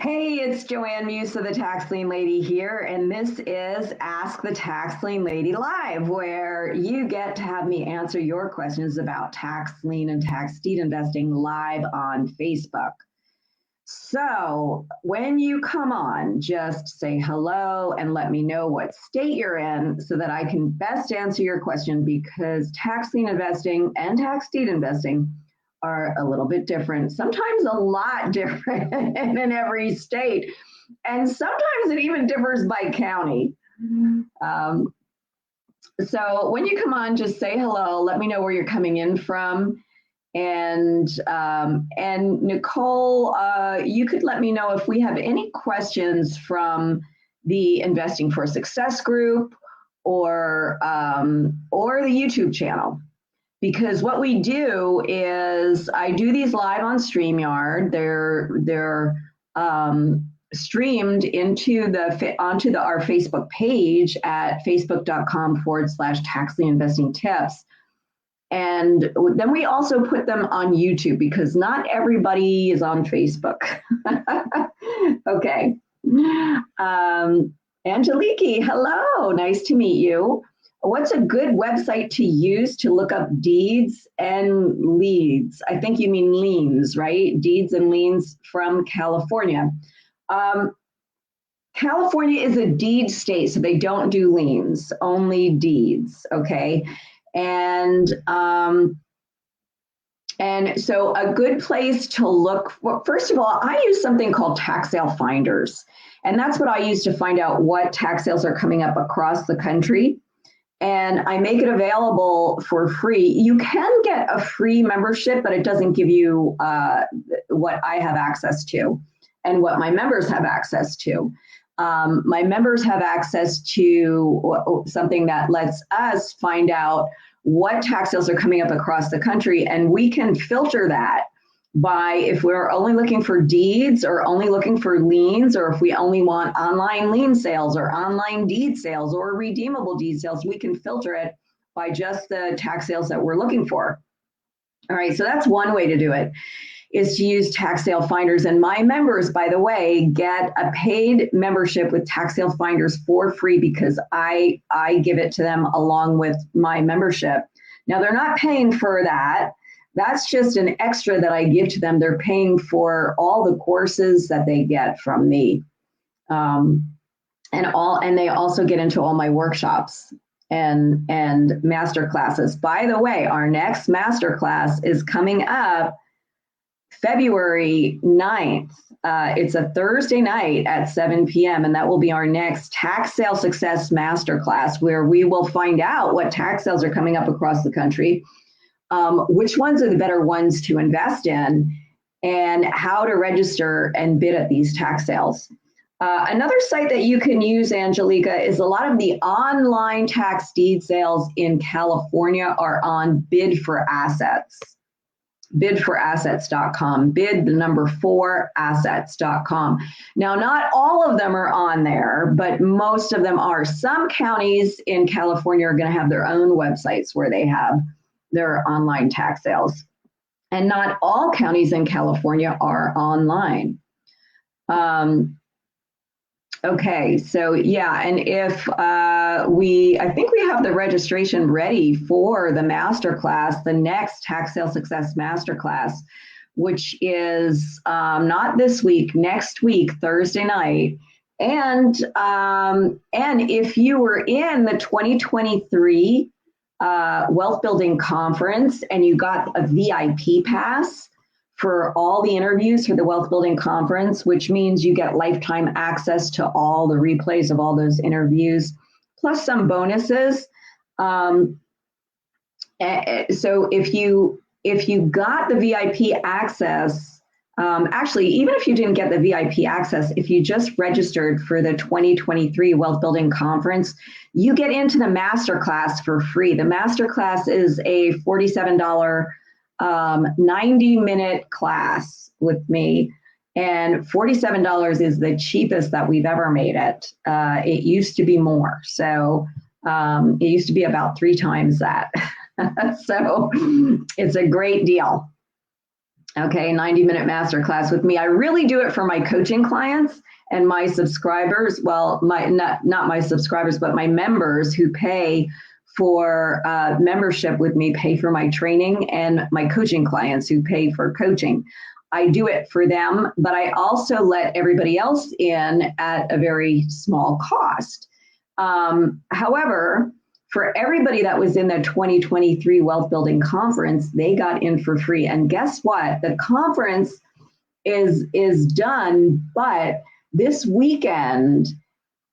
Hey, it's Joanne Musa, the Tax Lien Lady here, and this is Ask the Tax Lien Lady Live, where you get to have me answer your questions about tax lien and tax deed investing live on Facebook. So when you come on, just say hello and let me know what state you're in so that I can best answer your question, because tax lien investing and tax deed investing are a little bit different, sometimes a lot different in every state. And sometimes it even differs by county. So when you come on, just say hello, let me know where you're coming in from. And Nicole, you could let me know if we have any questions from the Investing for Success group or the YouTube channel. Because what we do is I do these live on StreamYard. They're streamed onto our Facebook page at facebook.com/tax lien investing tips. And then we also put them on YouTube because not everybody is on Facebook. Okay. Angeliki, hello, nice to meet you. What's a good website to use to look up deeds and leads? I think you mean liens, right? Deeds and liens from California. California is a deed state, so they don't do liens, only deeds, okay? And so a good place to look for, first of all, I use something called tax sale finders. And that's what I use to find out what tax sales are coming up across the country. And I make it available for free. You can get a free membership, but it doesn't give you what I have access to and what my members have access to. My members have access to something that lets us find out what tax sales are coming up across the country, and we can filter that by if we're only looking for deeds or only looking for liens, or if we only want online lien sales or online deed sales or redeemable deed sales, we can filter it by just the tax sales that we're looking for. All right, so that's one way to do it, is to use tax sale finders. And my members, by the way, get a paid membership with tax sale finders for free because I give it to them along with my membership. Now, they're not paying for that. That's just an extra that I give to them. They're paying for all the courses that they get from me. And they also get into all my workshops and master classes. By the way, our next master class is coming up February 9th. It's a Thursday night at 7 p.m. and that will be our next tax sale success masterclass, where we will find out what tax sales are coming up across the country, which ones are the better ones to invest in, and how to register and bid at these tax sales. Another site that you can use, Angelica, is a lot of the online tax deed sales in California are on Bid for Assets. Bidforassets.com, bid4assets.com. Now, not all of them are on there, but most of them are. Some counties in California are going to have their own websites where they have their online tax sales. And not all counties in California are online. Okay, so yeah, and if I think we have the registration ready for the masterclass, the next Tax Sale Success Masterclass, which is not this week, next week, Thursday night. And if you were in the 2023 Wealth Building Conference and you got a VIP pass for all the interviews for the Wealth Building Conference, which means you get lifetime access to all the replays of all those interviews, plus some bonuses. So if you got the VIP access, actually, even if you didn't get the VIP access, if you just registered for the 2023 Wealth Building Conference, you get into the masterclass for free. The masterclass is a $47 90-minute class with me, and $47 is the cheapest that we've ever made it. It used to be more, so it used to be about 3 times that. So it's a great deal. Okay, 90-minute masterclass with me. I really do it for my coaching clients and my subscribers. Well, not my subscribers, but my members who pay for membership with me, pay for my training, and my coaching clients who pay for coaching. I do it for them, but I also let everybody else in at a very small cost. However, for everybody that was in the 2023 Wealth Building Conference, they got in for free. And guess what? The conference is done, but this weekend,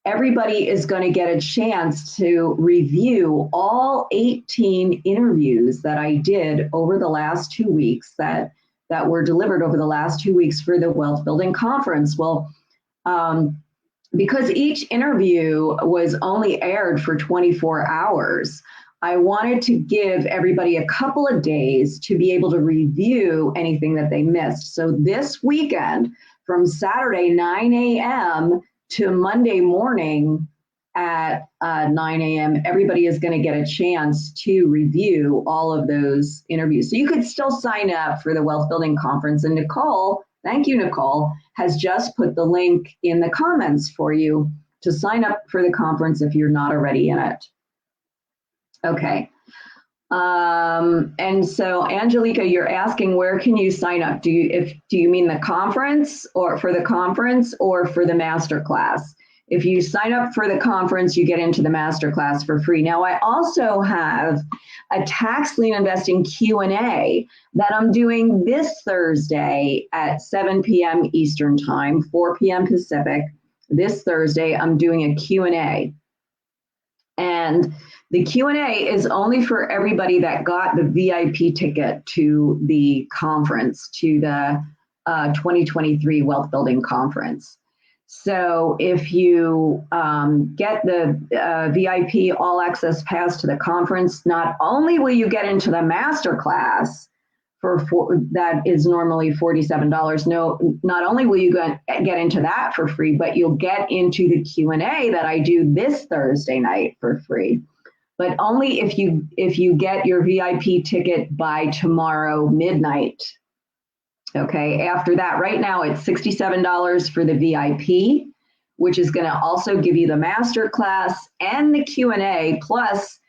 everybody is going to get a chance to review all 18 interviews that I did over the last 2 weeks that were delivered over the last 2 weeks for the Wealth Building Conference. Well, because each interview was only aired for 24 hours, I wanted to give everybody a couple of days to be able to review anything that they missed. So this weekend, from Saturday 9 a.m. to Monday morning at 9 a.m., everybody is going to get a chance to review all of those interviews. So you could still sign up for the Wealth Building Conference. And Nicole, thank you, Nicole, has just put the link in the comments for you to sign up for the conference if you're not already in it. Okay. And so, Angelica, you're asking, where can you sign up? Do you mean the conference, or for the conference, or for the masterclass? If you sign up for the conference, you get into the masterclass for free. Now, I also have a tax lien investing Q&A that I'm doing this Thursday at 7 p.m. Eastern Time, 4 p.m. Pacific. This Thursday, I'm doing a Q&A. And the Q&A is only for everybody that got the VIP ticket to the conference, to the 2023 Wealth Building Conference. So if you get the VIP all access pass to the conference, not only will you get into the masterclass that is normally $47. No, not only will you get into that for free, but you'll get into the Q&A that I do this Thursday night for free. But only if you get your VIP ticket by tomorrow midnight. Okay, after that, right now it's $67 for the VIP, which is going to also give you the master class and the Q&A, plus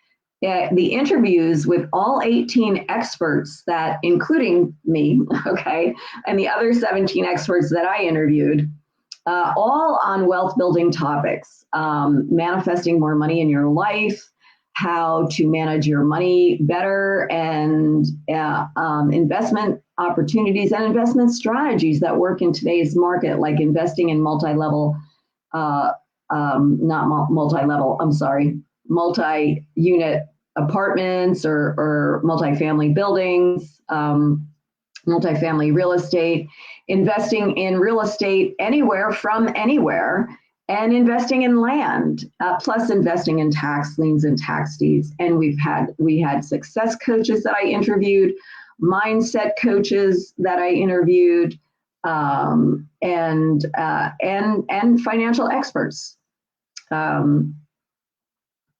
the interviews with all 18 experts, that including me, okay, and the other 17 experts that I interviewed, all on wealth building topics, manifesting more money in your life, how to manage your money better, and investment opportunities and investment strategies that work in today's market, like investing in multi-unit apartments or multi-family buildings, multi-family real estate, investing in real estate anywhere from anywhere, and investing in land, plus investing in tax liens and tax deeds. And we had success coaches that I interviewed, mindset coaches that I interviewed, and financial experts.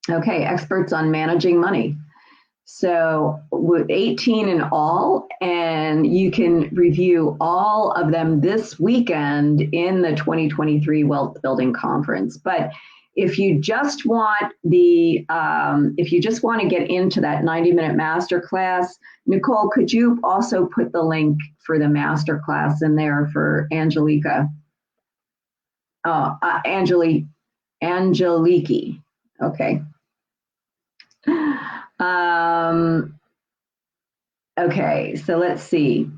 Experts on managing money. So with 18 in all, and you can review all of them this weekend in the 2023 Wealth Building Conference. But if you just want to get into that 90-minute masterclass, Nicole, could you also put the link for the masterclass in there for Angelica? Angeliki. Okay. Okay, so let's see.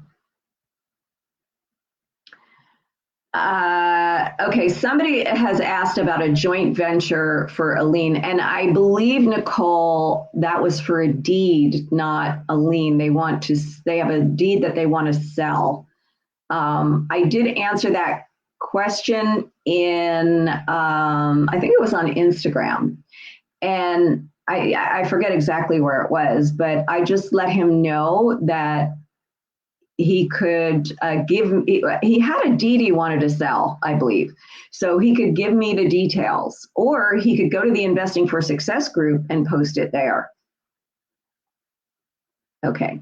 Okay, somebody has asked about a joint venture for a lien, and I believe, Nicole, that was for a deed, not a lien. They have a deed that they want to sell. I did answer that question in, I think it was on Instagram, and I forget exactly where it was, but I just let him know that he could he had a deed he wanted to sell, I believe. So he could give me the details, or he could go to the Investing for Success group and post it there. Okay.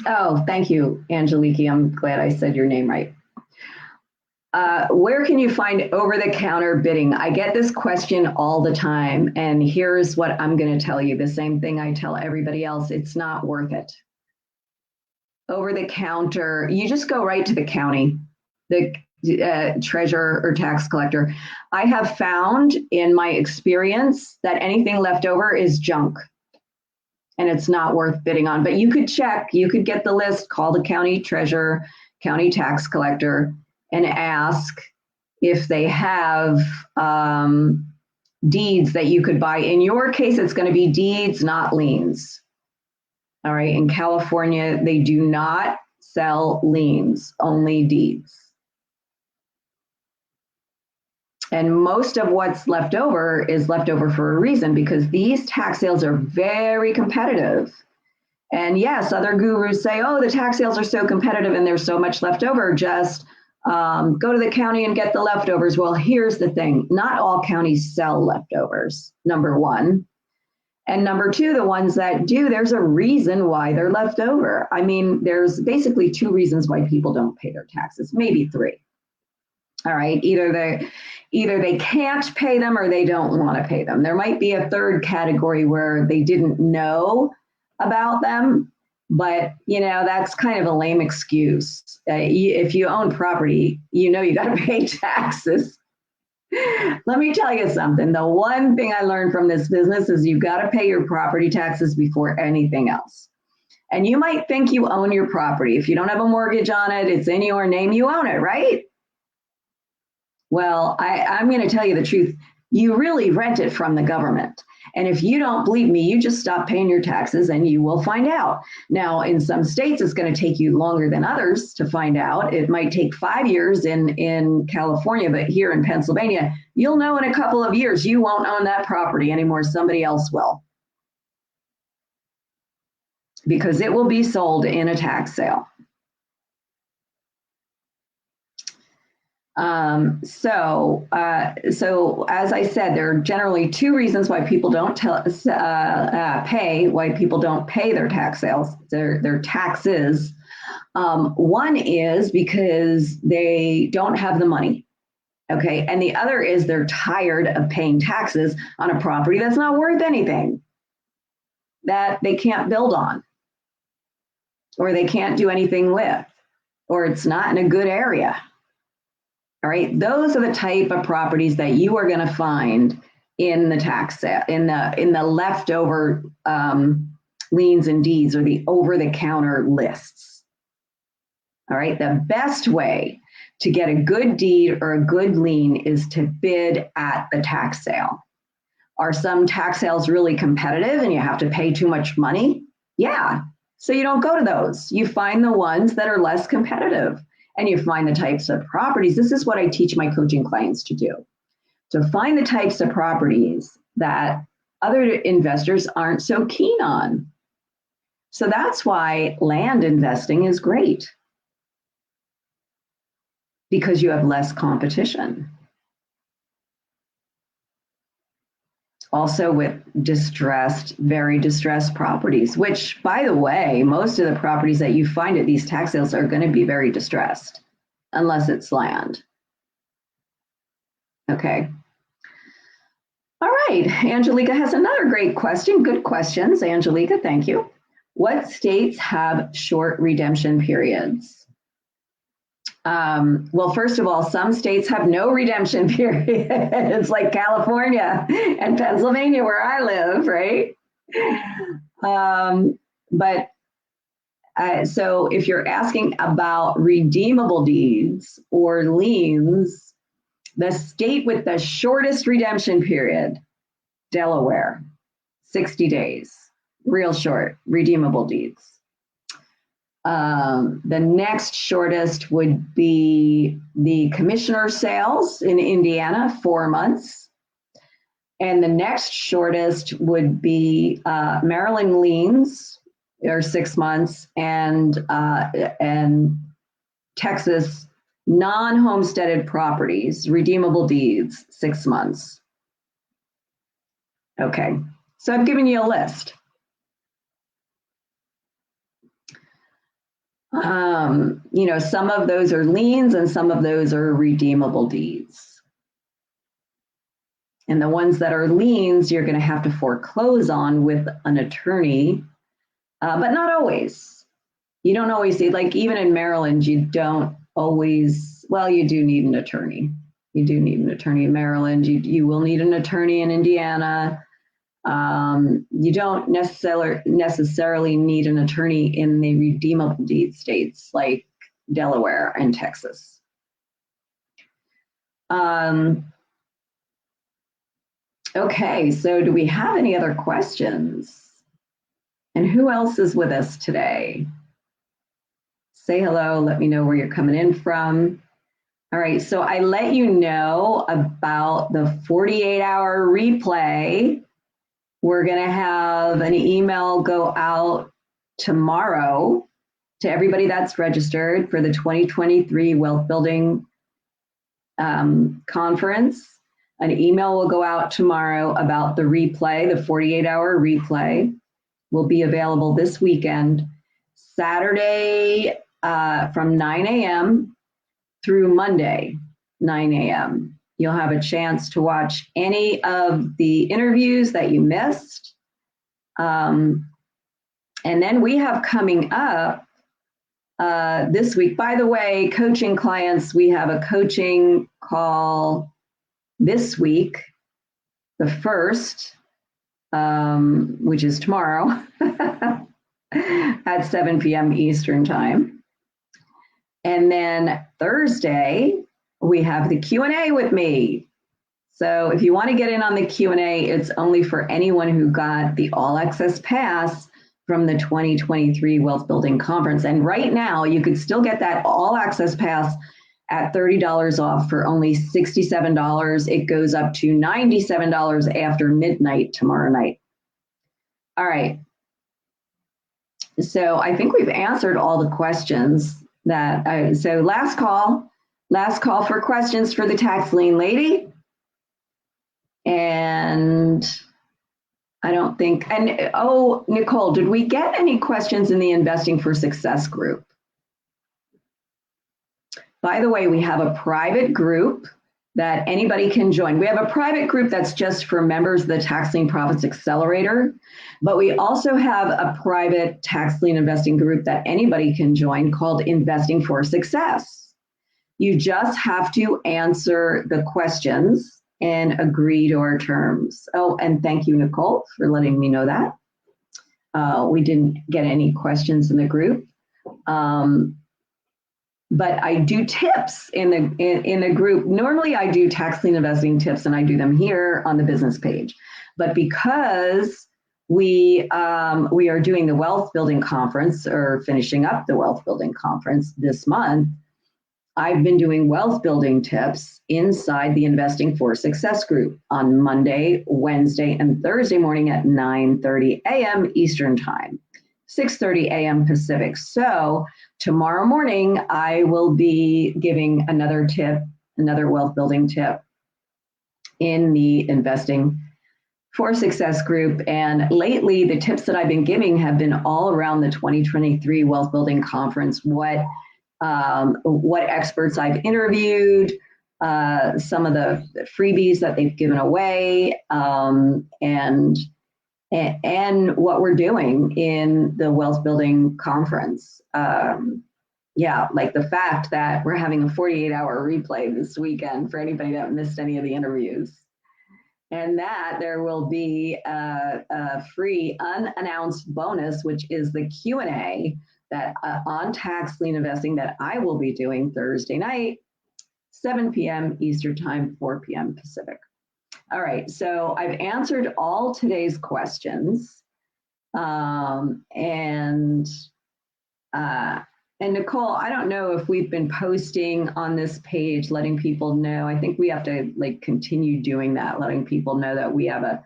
Oh, thank you, Angeliki. I'm glad I said your name right. Where can you find over-the-counter bidding? I get this question all the time, and here's what I'm going to tell you. The same thing I tell everybody else. It's not worth it. Over-the-counter, you just go right to the county, the treasurer or tax collector. I have found in my experience that anything left over is junk and it's not worth bidding on. But you could check, you could get the list, call the county treasurer, county tax collector, and ask if they have deeds that you could buy. In your case, it's going to be deeds, not liens. All right. In California, they do not sell liens, only deeds. And most of what's left over is left over for a reason, because these tax sales are very competitive. And yes, other gurus say, oh, the tax sales are so competitive and there's so much left over, just go to the county and get the leftovers. Well, here's the thing. Not all counties sell leftovers, number one. And number two, the ones that do, there's a reason why they're left over. I mean, there's basically two reasons why people don't pay their taxes, maybe three. All right, either they can't pay them or they don't want to pay them. There might be a third category where they didn't know about them, but that's kind of a lame excuse. If you own property, you got to pay taxes. Let me tell you something. The one thing I learned from this business is you've got to pay your property taxes before anything else. And you might think you own your property. If you don't have a mortgage on it, it's in your name, you own it, right? Well, I'm going to tell you the truth. You really rent it from the government. And if you don't believe me, you just stop paying your taxes and you will find out. Now, in some states, it's going to take you longer than others to find out. It might take 5 years in California, but here in Pennsylvania, you'll know in a couple of years you won't own that property anymore. Somebody else will. Because it will be sold in a tax sale. So as I said, there are generally two reasons why people don't pay their tax sales, their taxes. One is because they don't have the money. Okay. And the other is they're tired of paying taxes on a property that's not worth anything, that they can't build on, or they can't do anything with, or it's not in a good area. All right, those are the type of properties that you are going to find in the tax sale, in the leftover liens and deeds, or the over-the-counter lists. All right, the best way to get a good deed or a good lien is to bid at the tax sale. Are some tax sales really competitive and you have to pay too much money? Yeah, so you don't go to those. You find the ones that are less competitive. And you find the types of properties. This is what I teach my coaching clients to do. To find the types of properties that other investors aren't so keen on. So that's why land investing is great, because you have less competition. Also with very distressed properties, which, by the way, most of the properties that you find at these tax sales are going to be very distressed, unless it's land. Okay. All right, Angelica has another great question. Good questions, Angelica, thank you. What states have short redemption periods? Well, first of all, some states have no redemption periods, like California and Pennsylvania, where I live, right? So if you're asking about redeemable deeds or liens, the state with the shortest redemption period, Delaware, 60 days, real short, redeemable deeds. The next shortest would be the commissioner sales in Indiana, 4 months. And the next shortest would be Maryland liens, or 6 months, and Texas non-homesteaded properties, redeemable deeds, 6 months. Okay, so I've given you a list. Some of those are liens and some of those are redeemable deeds. And the ones that are liens, you're going to have to foreclose on with an attorney, but not always. You don't always see, like even in Maryland, you don't always, well, you do need an attorney. You do need an attorney in Maryland. You will need an attorney in Indiana. You don't necessarily need an attorney in the redeemable deed states like Delaware and Texas. Okay, so do we have any other questions? And who else is with us today? Say hello, let me know where you're coming in from. All right, so I let you know about the 48-hour replay. We're gonna have an email go out tomorrow to everybody that's registered for the 2023 Wealth Building Conference. An email will go out tomorrow about the replay, the 48-hour replay will be available this weekend, Saturday from 9 a.m. through Monday, 9 a.m. You'll have a chance to watch any of the interviews that you missed. And then we have coming up this week, by the way, coaching clients, we have a coaching call this week, the 1st, which is tomorrow at 7 p.m. Eastern time. And then Thursday, we have the Q&A with me. So if you want to get in on the Q&A, it's only for anyone who got the All Access Pass from the 2023 Wealth Building Conference. And right now, you could still get that All Access Pass at $30 off for only $67. It goes up to $97 after midnight tomorrow night. All right. So I think we've answered all the questions so last call for questions for the tax lien lady. And I don't think, Nicole, did we get any questions in the Investing for Success group? By the way, we have a private group that anybody can join. We have a private group that's just for members of the Tax Lien Profits Accelerator, but we also have a private tax lien investing group that anybody can join called Investing for Success. You just have to answer the questions and agree to our terms. Oh, and thank you, Nicole, for letting me know that. We didn't get any questions in the group. But I do tips in the group. Normally I do tax lien investing tips and I do them here on the business page. But because we are doing the Wealth Building Conference, or finishing up the Wealth Building Conference this month, I've been doing wealth building tips inside the Investing for Success group on Monday, Wednesday, and Thursday morning at 9:30 a.m. Eastern Time, 6:30 a.m. Pacific. So tomorrow morning, I will be giving another tip, another wealth building tip in the Investing for Success group. And lately, the tips that I've been giving have been all around the 2023 Wealth Building Conference, what experts I've interviewed, some of the freebies that they've given away, and what we're doing in the Wealth Building Conference. Like the fact that we're having a 48-hour replay this weekend for anybody that missed any of the interviews. And that there will be a free unannounced bonus, which is the Q&A that on tax lien investing that I will be doing Thursday night, 7 p.m. Eastern Time, 4 p.m. Pacific. All right, so I've answered all today's questions. And Nicole, I don't know if we've been posting on this page, letting people know. I think we have to continue doing that, letting people know that we have a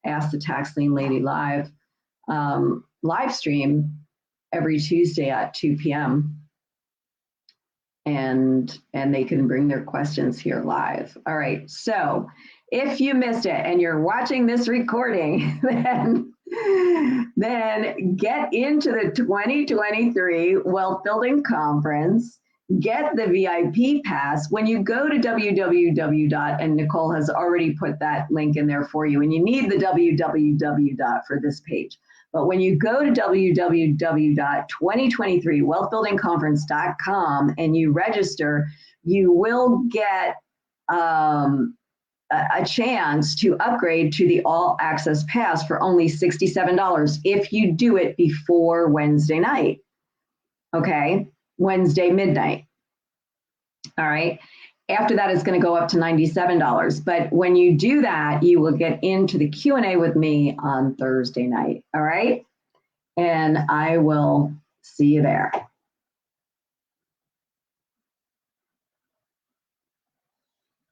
Ask the Tax Lien Lady live stream every Tuesday at 2 p.m. And they can bring their questions here live. All right, so if you missed it and you're watching this recording, then then get into the 2023 Wealth Building Conference, get the VIP pass. When you go to www. And Nicole has already put that link in there for you, and you need the www. For this page. But when you go to www.2023wealthbuildingconference.com and you register, you will get a chance to upgrade to the all access pass for only $67 if you do it before Wednesday night. Okay, Wednesday midnight. All right. After that, it's going to go up to $97. But when you do that, you will get into the Q&A with me on Thursday night. All right. And I will see you there.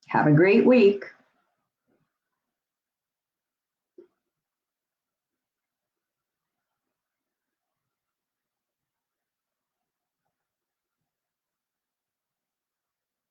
Have a great week.